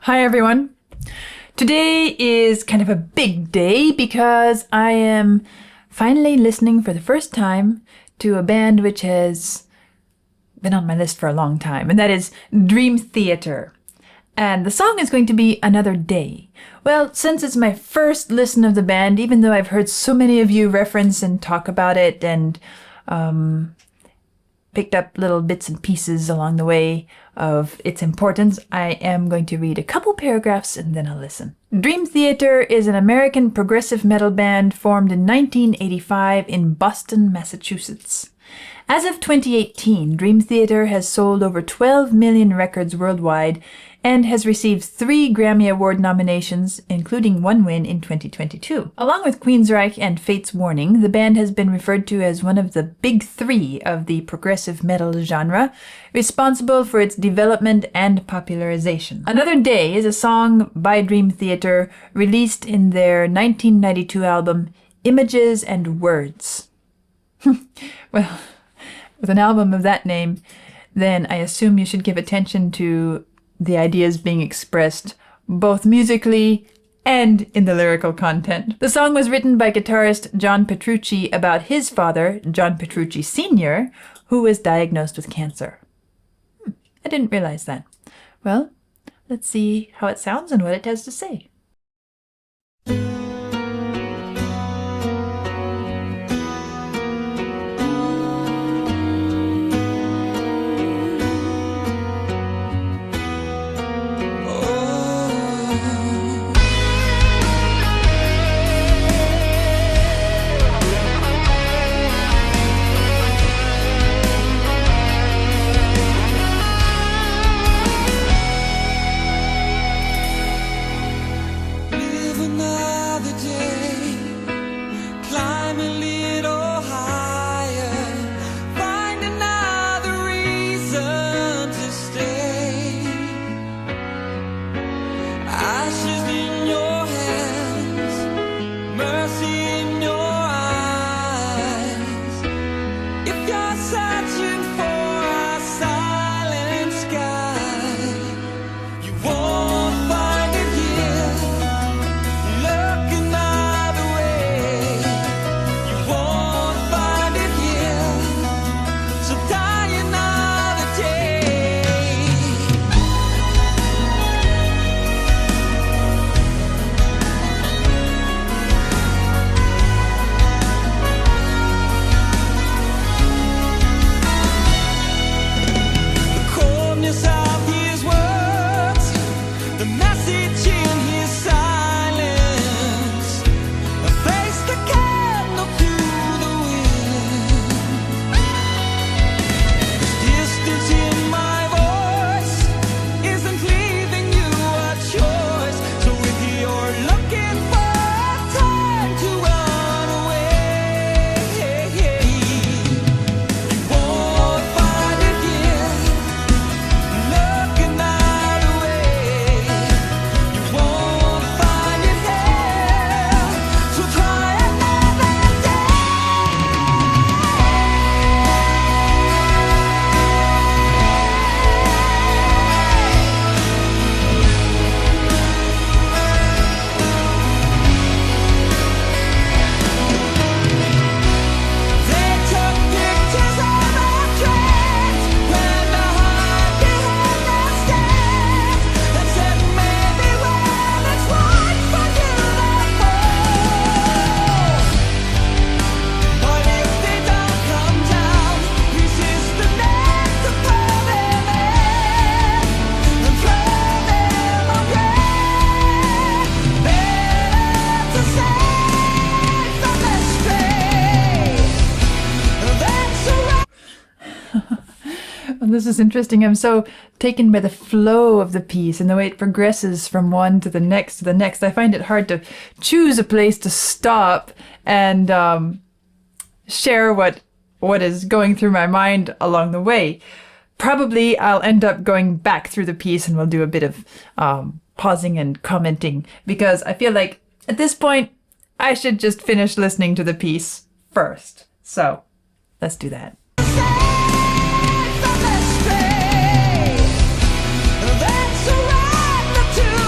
Hi everyone. Today is kind of a big day because I am finally listening for the first time to a band which has been on my list for a long time, and that is Dream Theater. And the song is going to be Another Day. Well, since it's my first listen of the band, even though I've heard so many of you reference and talk about it and picked up little bits and pieces along the way of its importance, I am going to read a couple paragraphs and then I'll listen. Dream Theater is an American progressive metal band formed in 1985 in Boston, Massachusetts. As of 2018, Dream Theater has sold over 12 million records worldwide and has received 3 Grammy Award nominations, including 1 win in 2022. Along with Queensryche and Fate's Warning, the band has been referred to as one of the big 3 of the progressive metal genre, responsible for its development and popularization. Another Day is a song by Dream Theater released in their 1992 album Images and Words. Well, with an album of that name, then I assume you should give attention to the ideas being expressed both musically and in the lyrical content. The song was written by guitarist John Petrucci about his father, John Petrucci Sr., who was diagnosed with cancer. I didn't realize that. Well, let's see how it sounds and what it has to say. This is interesting. I'm so taken by the flow of the piece and the way it progresses from one to the next to the next. I find it hard to choose a place to stop and share what is going through my mind along the way. Probably I'll end up going back through the piece and we'll do a bit of pausing and commenting, because I feel like at this point I should just finish listening to the piece first. So let's do that. That's a right to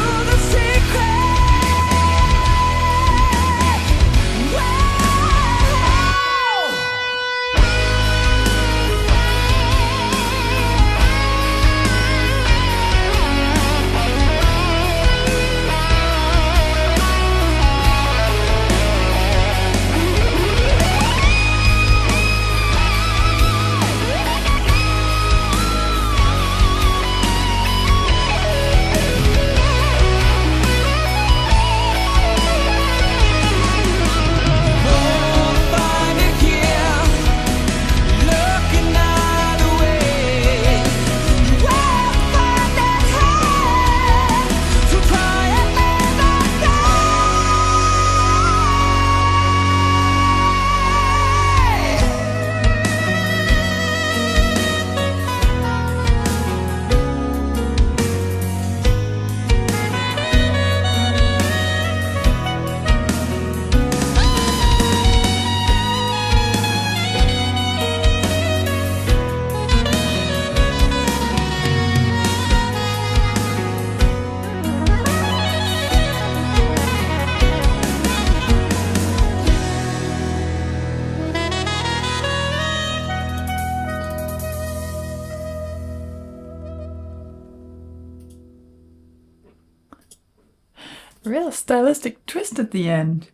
Real stylistic twist at the end.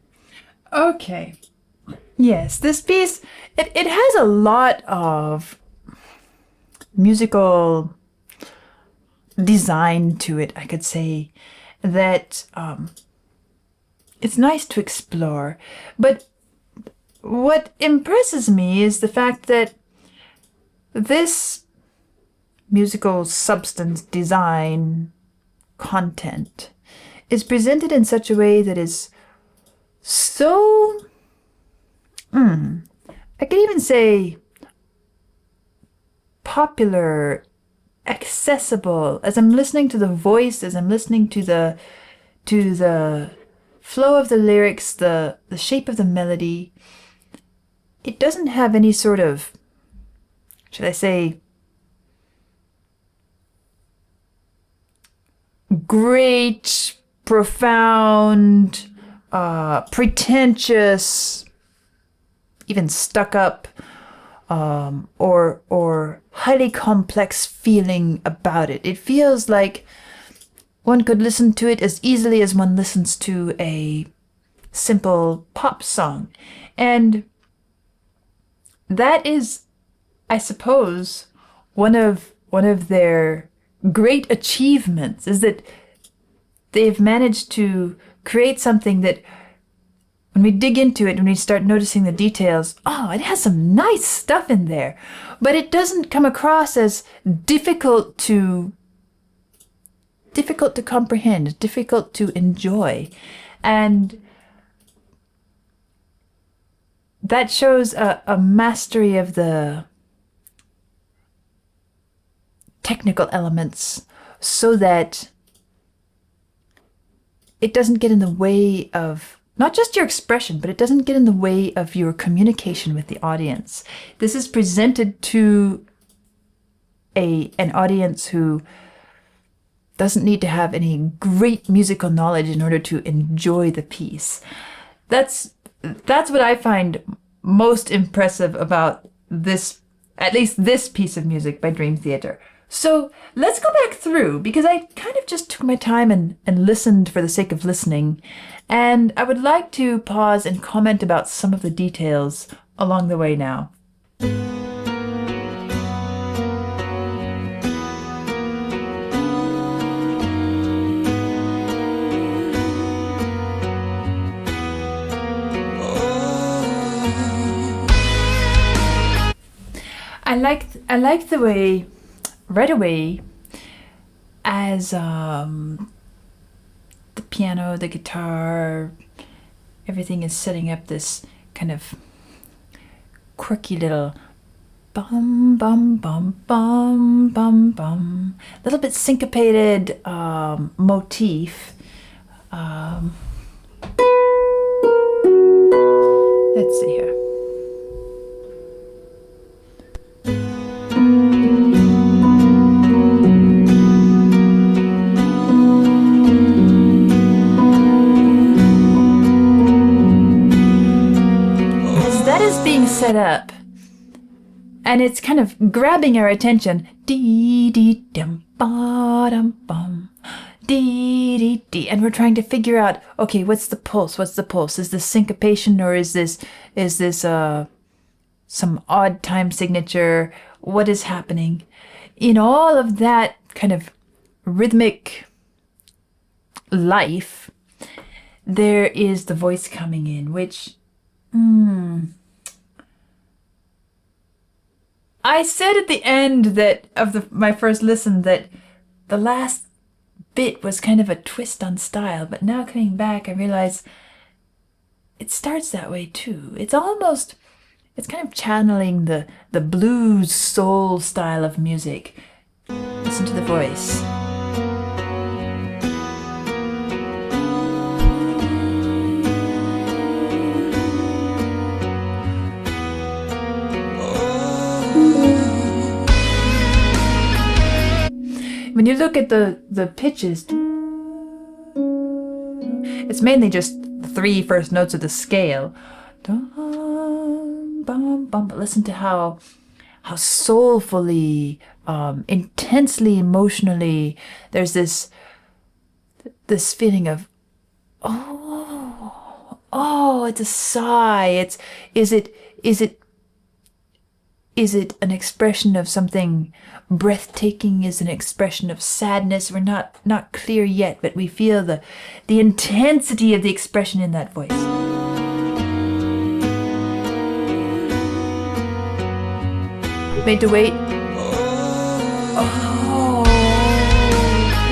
Okay. Yes, this piece, it has a lot of musical design to it, I could say, that it's nice to explore. But what impresses me is the fact that this musical substance, design, content is presented in such a way that is so, I could even say popular, accessible. As I'm listening to the voice, as I'm listening to the flow of the lyrics, the shape of the melody, it doesn't have any sort of, should I say, great, profound, pretentious, even stuck up, or highly complex feeling about it. It feels like one could listen to it as easily as one listens to a simple pop song. And that is, I suppose, one of their great achievements, is that they've managed to create something that when we dig into it, when we start noticing the details, oh, it has some nice stuff in there, but it doesn't come across as difficult to comprehend, difficult to enjoy. And that shows a mastery of the technical elements, so that it doesn't get in the way of not just your expression, but it doesn't get in the way of your communication with the audience. This is presented to an audience who doesn't need to have any great musical knowledge in order to enjoy the piece. That's what I find most impressive about this, at least this piece of music by Dream Theater. So let's go back through, because I kind of just took my time and listened for the sake of listening. And I would like to pause and comment about some of the details along the way now. I like the way, right away, as the piano, the guitar, everything is setting up this kind of quirky little bum bum bum bum bum bum, little bit syncopated motif. Let's see here. Set up, and it's kind of grabbing our attention. Dee dee dum ba dum bum, dee dee dee, and we're trying to figure out, okay, what's the pulse? What's the pulse? Is this syncopation, or is this some odd time signature? What is happening? In all of that kind of rhythmic life, there is the voice coming in, which I said at the end that of my first listen that the last bit was kind of a twist on style, but now coming back I realize it starts that way too. It's kind of channeling the blues soul style of music. Listen to the voice. When you look at the pitches, it's mainly just the three first notes of the scale. Dum, bum, bum. But listen to how soulfully, intensely, emotionally, there's this feeling of it's a sigh. Is it an expression of something breathtaking? Is an expression of sadness? We're not clear yet, but we feel the intensity of the expression in that voice. Made to wait. Oh.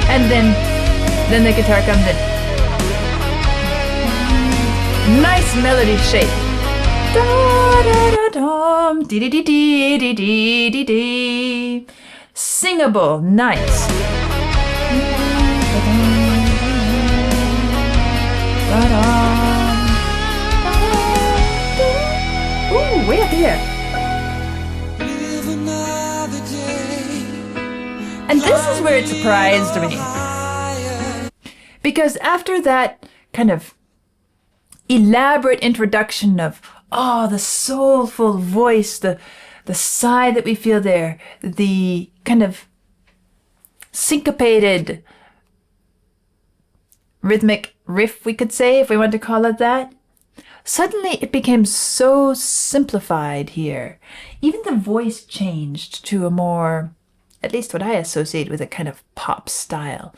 And then the guitar comes in. Nice melody shape. Da da da dum, dee dee dee dee dee dee dee dee. Singable, nice. Ooh, way up here. And this is where it surprised me. Because after that kind of elaborate introduction of, the soulful voice, the sigh that we feel there, the kind of syncopated rhythmic riff, we could say, if we want to call it that. Suddenly it became so simplified here. Even the voice changed to a more, at least what I associate with, a kind of pop style.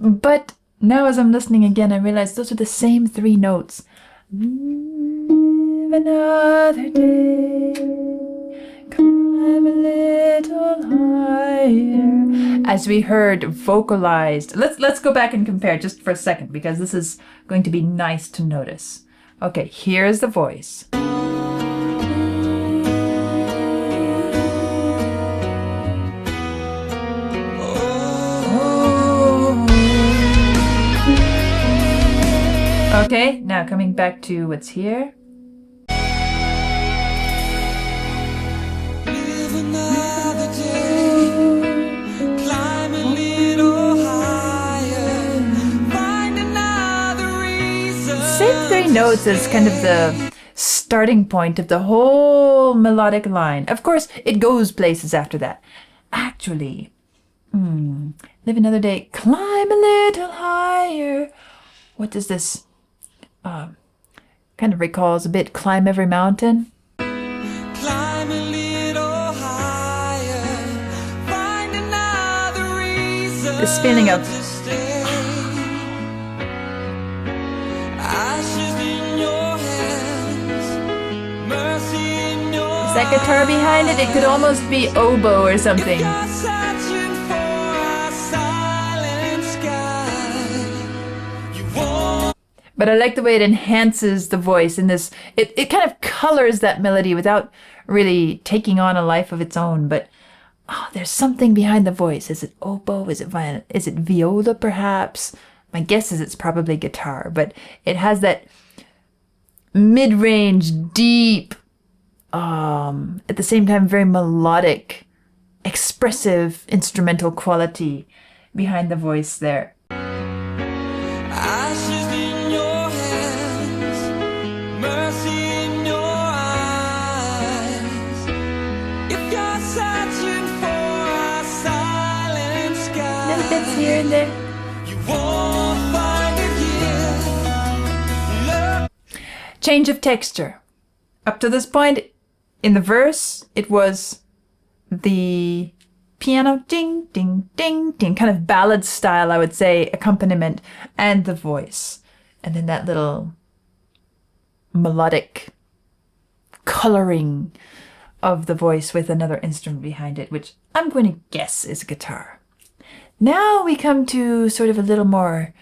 But now as I'm listening again, I realize those are the same 3 notes. Live another day, climb a little higher. As we heard vocalized. Let's go back and compare just for a second, because this is going to be nice to notice. Okay, here's the voice. Okay, now coming back to what's here. Same 3 notes as kind of the starting point of the whole melodic line. Of course, it goes places after that. Actually, live another day, climb a little higher. What does this kind of recalls a bit Climb Every Mountain? Climb a little higher, find another reason. This feeling of is that guitar behind it? It could almost be oboe or something. But I like the way it enhances the voice in this. It kind of colors that melody without really taking on a life of its own. But there's something behind the voice. Is it oboe? Is it violin? Is it viola perhaps? My guess is it's probably guitar. But it has that mid-range, deep, at the same time very melodic, expressive instrumental quality behind the voice there. Here and there. Change of texture. Up to this point, in the verse, it was the piano ding, ding, ding, ding, kind of ballad style, I would say, accompaniment, and the voice. And then that little melodic coloring of the voice with another instrument behind it, which I'm going to guess is guitar. Now we come to sort of a little more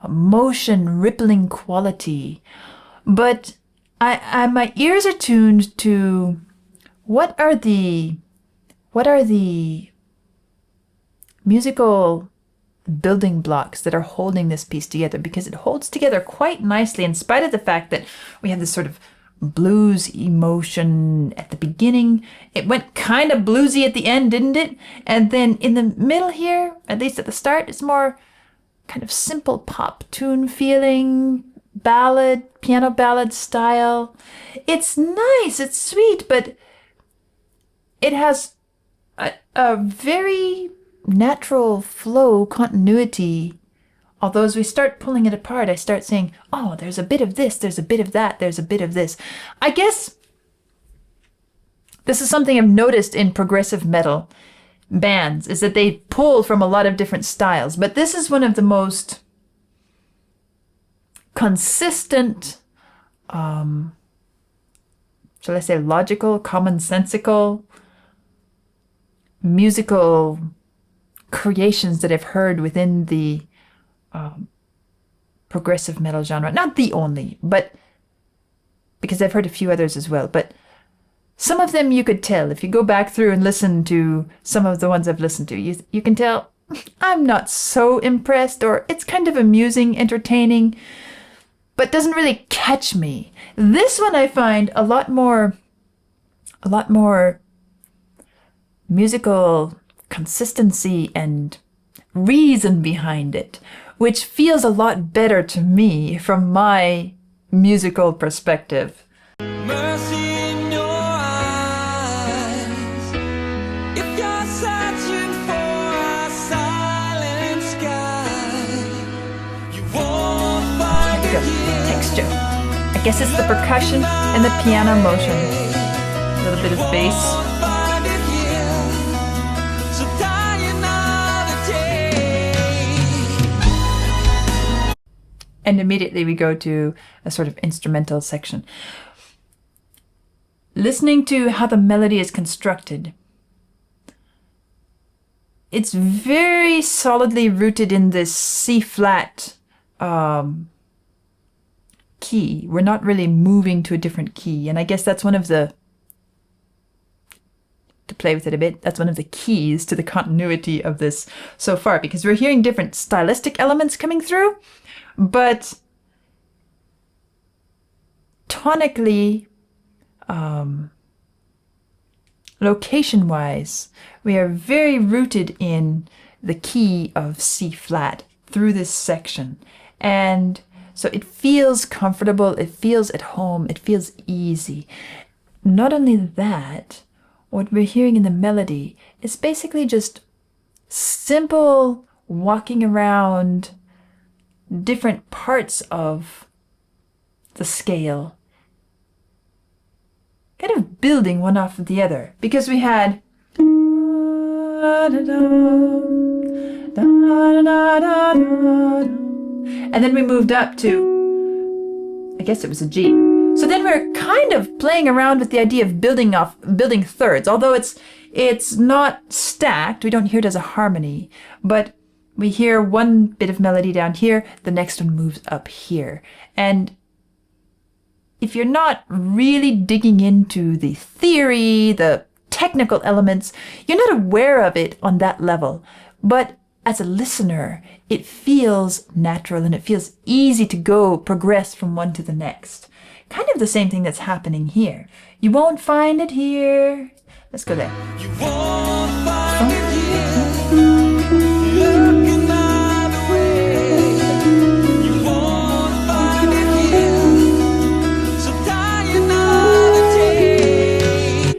motion, rippling quality. But my ears are tuned to what are the musical building blocks that are holding this piece together, because it holds together quite nicely in spite of the fact that we have this sort of blues emotion at the beginning. It went kind of bluesy at the end, didn't it? And then in the middle here, at least at the start, it's more kind of simple pop tune feeling, ballad, piano ballad style. It's nice, it's sweet, but it has a very natural flow, continuity. Although as we start pulling it apart, I start saying, oh, there's a bit of this, there's a bit of that, there's a bit of this. I guess this is something I've noticed in progressive metal bands, is that they pull from a lot of different styles. But this is one of the most consistent, shall I say logical, commonsensical, musical creations that I've heard within the progressive metal genre. Not the only, but because I've heard a few others as well. But some of them you could tell, if you go back through and listen to some of the ones I've listened to, you can tell I'm not so impressed, or it's kind of amusing, entertaining, but doesn't really catch me. This one I find a lot more musical consistency and reason behind it, which feels a lot better to me from my musical perspective. Mercy in your eyes. If you're searching for a silent sky, you won't find it here. Texture. I guess it's the percussion and the piano motion. A little bit of bass. And immediately we go to a sort of instrumental section. Listening to how the melody is constructed, it's very solidly rooted in this C-flat key. We're not really moving to a different key. And I guess that's one of the, to play with it a bit, that's one of the keys to the continuity of this so far, because we're hearing different stylistic elements coming through. But tonically, location-wise, we are very rooted in the key of C-flat through this section. And so it feels comfortable, it feels at home, it feels easy. Not only that, what we're hearing in the melody is basically just simple walking around different parts of the scale, kind of building one off of the other, because we had and then we moved up to, I guess it was a G. So then we're kind of playing around with the idea of building thirds, although it's not stacked. We don't hear it as a harmony, but we hear one bit of melody down here, the next one moves up here. And if you're not really digging into the theory, the technical elements, you're not aware of it on that level. But as a listener, it feels natural and it feels easy to progress from one to the next. Kind of the same thing that's happening here. You won't find it here. Let's go there. You won't find it here. Looking either way, you won't find it here. So die another day.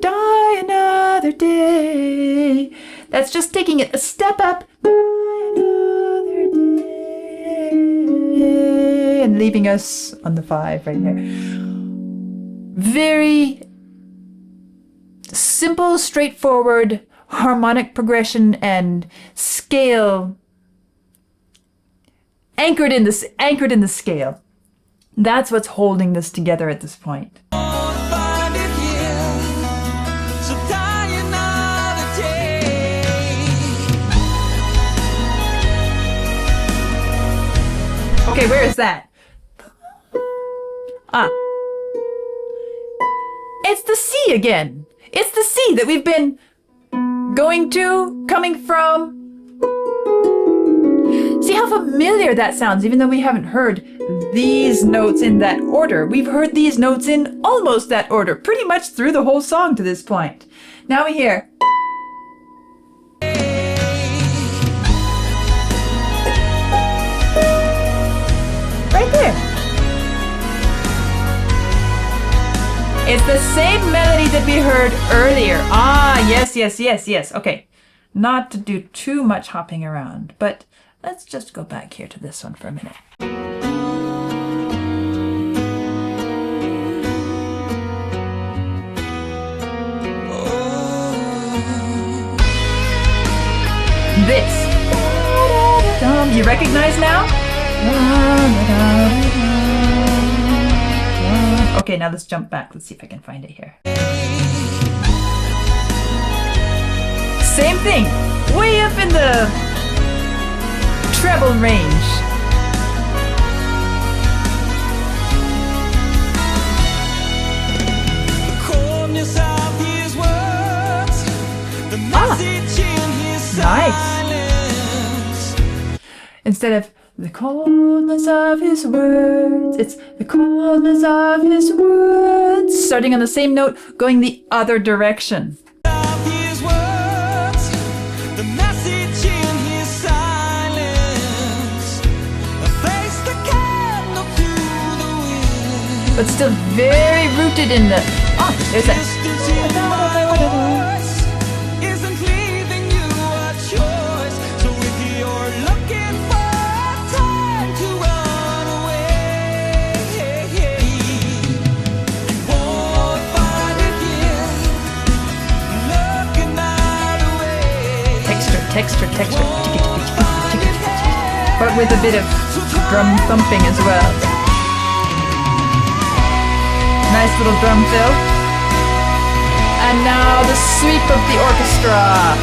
Die another day. That's just taking it a step up. Die another day. And leaving us on the 5 right here. Very simple, straightforward, harmonic progression and scale anchored in the scale. That's what's holding this together at this point. Won't find it here. So die another day. Okay, where is that? It's the C again. It's the C that we've been coming from. See how familiar that sounds, even though we haven't heard these notes in that order. We've heard these notes in almost that order, pretty much through the whole song to this point. Now we hear. Right there. It's the same melody that we heard earlier. Ah, yes. Okay. Not to do too much hopping around, but let's just go back here to this one for a minute. This. You recognize now? Okay, now let's jump back. Let's see if I can find it here. Same thing. Way up in the treble range. Nice. Instead of the coldness of his words, it's the coldness of his words. Starting on the same note, going the other direction. But still very rooted in the... Oh, there's that. Texture. But with a bit of drum thumping as well. Nice little drum fill. And now the sweep of the orchestra.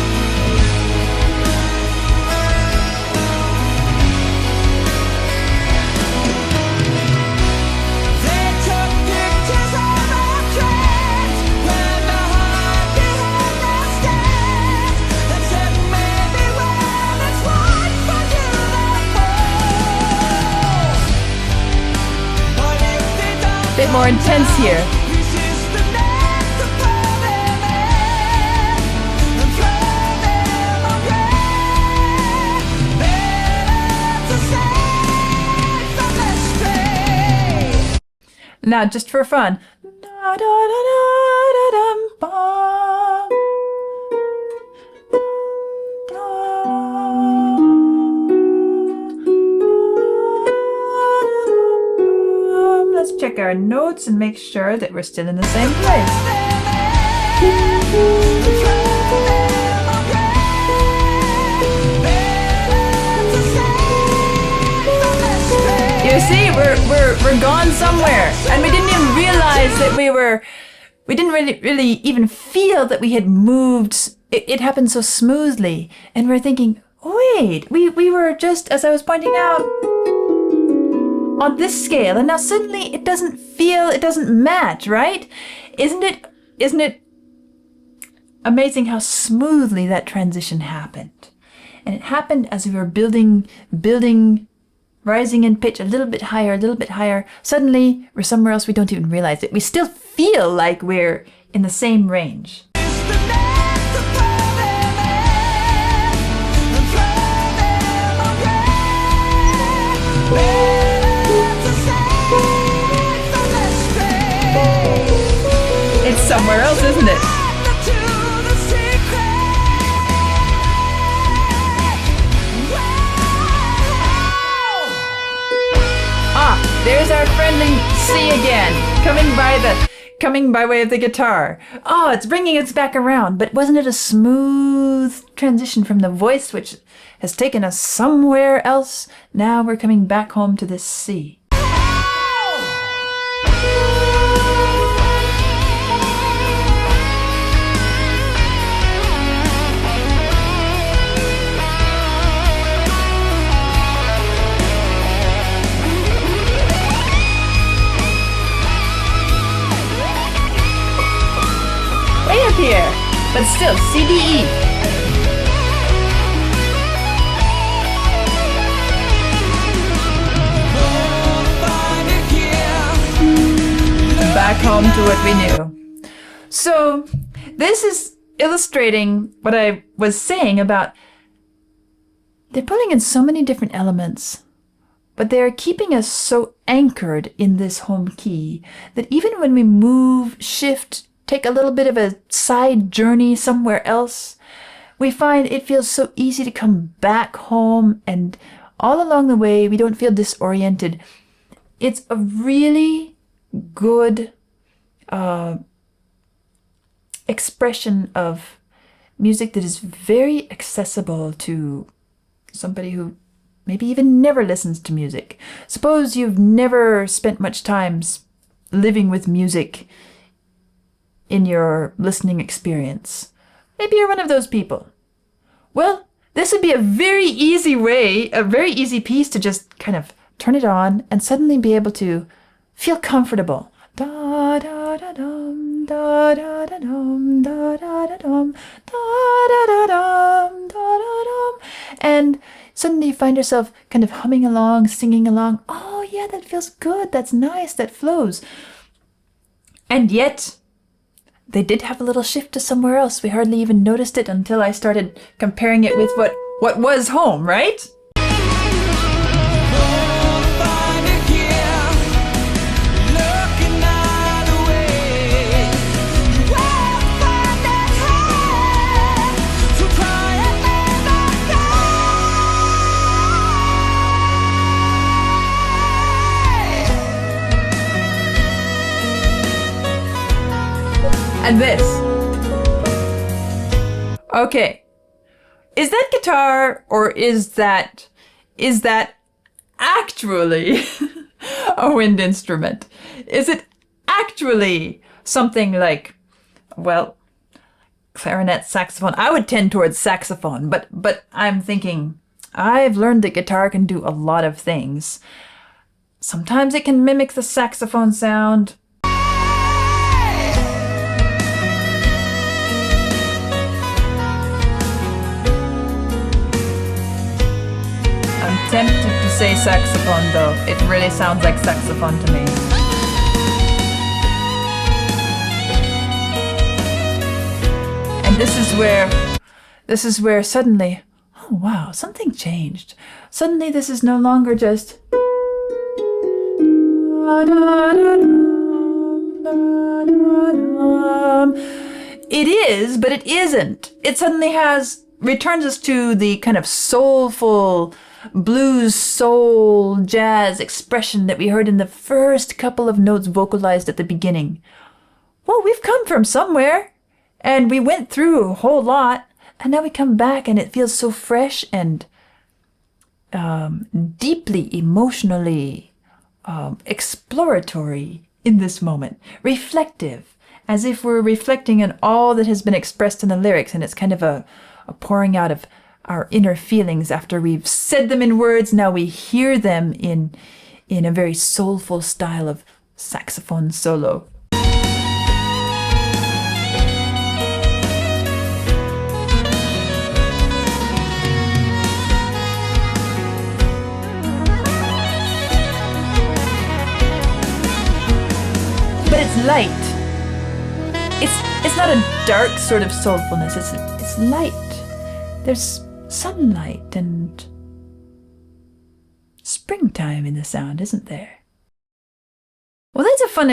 Bit more intense here. Now, just for fun. Let's check our notes and make sure that we're still in the same place. You see, we're gone somewhere, and we didn't even realize that we didn't really even feel that we had moved. It happened so smoothly, and we're thinking, wait, we were just, as I was pointing out, on this scale, and now suddenly it doesn't match, right? Isn't it amazing how smoothly that transition happened? And it happened as we were building, rising in pitch a little bit higher. Suddenly, we're somewhere else, we don't even realize it. We still feel like we're in the same range. It's somewhere else, isn't it? Ah, there's our friendly C again, coming by way of the guitar. Oh, it's bringing us back around, but wasn't it a smooth transition from the voice, which has taken us somewhere else? Now we're coming back home to this C. Way up here, but still C, D, E. Back home to what we knew. So this is illustrating what I was saying about they're pulling in so many different elements but they're keeping us so anchored in this home key that even when we move, shift, take a little bit of a side journey somewhere else, we find it feels so easy to come back home, and all along the way we don't feel disoriented. It's a really good expression of music that is very accessible to somebody who maybe even never listens to music. Suppose you've never spent much time living with music in your listening experience. Maybe you're one of those people. Well, this would be a very easy way, a very easy piece to just kind of turn it on and suddenly be able to feel comfortable. Da da da dum, da da da dum, da da da dum, da da da dum, da da dum, and suddenly you find yourself kind of humming along, singing along. Oh yeah, that feels good. That's nice. That flows. And yet, they did have a little shift to somewhere else. We hardly even noticed it until I started comparing it with what was home, right? And this. Okay. Is that guitar, or is that actually a wind instrument? Is it actually something like, well, clarinet, saxophone? I would tend towards saxophone, but I'm thinking, I've learned that guitar can do a lot of things. Sometimes it can mimic the saxophone sound. Tempted to say saxophone though. It really sounds like saxophone to me. And this is where suddenly, oh wow, something changed. Suddenly this is no longer just it is, but it isn't. It suddenly returns us to the kind of soulful blues, soul, jazz expression that we heard in the first couple of notes vocalized at the beginning. Well, we've come from somewhere, and we went through a whole lot, and now we come back and it feels so fresh and deeply emotionally exploratory in this moment, reflective, as if we're reflecting on all that has been expressed in the lyrics, and it's kind of a pouring out of our inner feelings after we've said them in words. Now we hear them in a very soulful style of saxophone solo. But it's light. It's not a dark sort of soulfulness. It's light. There's sunlight and springtime in the sound, isn't there? Well, that's a fun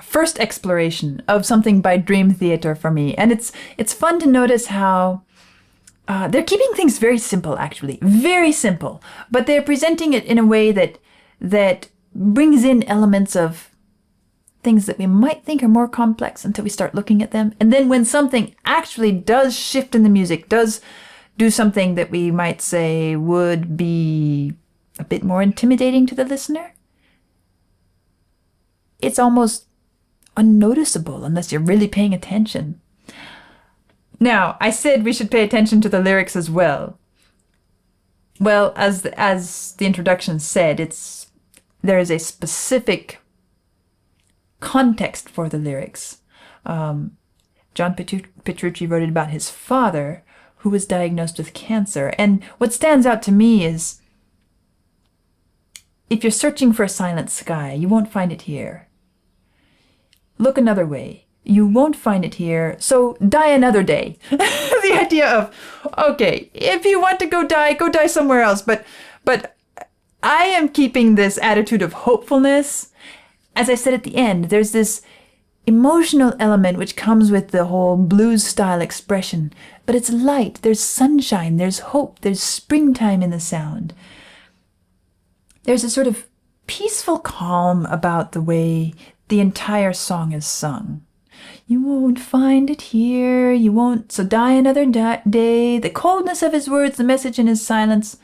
first exploration of something by Dream Theater for me. And it's fun to notice how they're keeping things very simple, actually. Very simple. But they're presenting it in a way that brings in elements of things that we might think are more complex until we start looking at them. And then when something actually does shift in the music, does do something that we might say would be a bit more intimidating to the listener, it's almost unnoticeable unless you're really paying attention. Now, I said we should pay attention to the lyrics as well. Well, as the introduction said, there is a specific context for the lyrics. John Petrucci wrote it about his father, who was diagnosed with cancer. And what stands out to me is, if you're searching for a silent sky, you won't find it here. Look another way. You won't find it here, so die another day. The idea of, okay, if you want to go die somewhere else, but I am keeping this attitude of hopefulness. As I said at the end, there's this emotional element which comes with the whole blues style expression, but it's light, there's sunshine, there's hope, there's springtime in the sound. There's a sort of peaceful calm about the way the entire song is sung. You won't find it here, you won't, so die another day, the coldness of his words, the message in his silence.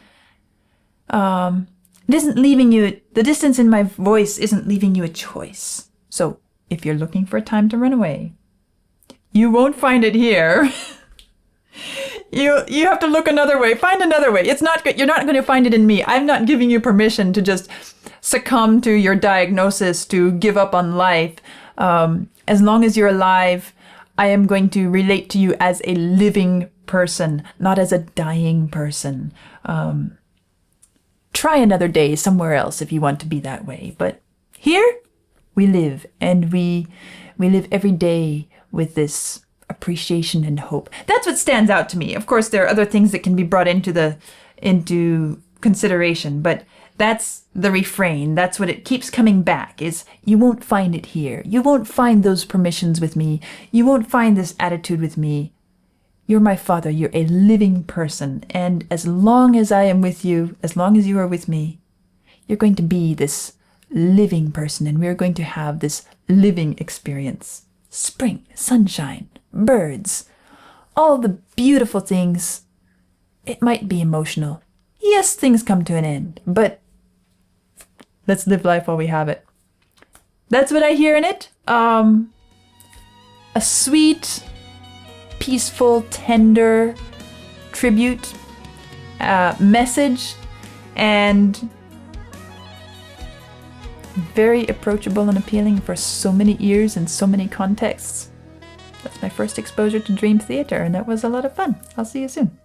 It isn't leaving you, the distance in my voice isn't leaving you a choice. So if you're looking for a time to run away, you won't find it here. You have to look another way, find another way. It's not good. You're not going to find it in me. I'm not giving you permission to just succumb to your diagnosis, to give up on life. As long as you're alive, I am going to relate to you as a living person, not as a dying person. Try another day somewhere else if you want to be that way. But here we live, and we live every day with this appreciation and hope. That's what stands out to me. Of course, there are other things that can be brought into consideration, but that's the refrain. That's what it keeps coming back, is you won't find it here. You won't find those permissions with me. You won't find this attitude with me. You're my father. You're a living person. And as long as I am with you, as long as you are with me, you're going to be this living person, and we're going to have this living experience. Spring, sunshine, birds, all the beautiful things. It might be emotional. Yes, things come to an end, but let's live life while we have it. That's what I hear in it. A sweet, peaceful, tender tribute, message, and very approachable and appealing for so many ears and so many contexts. That's my first exposure to Dream Theater, and that was a lot of fun. I'll see you soon.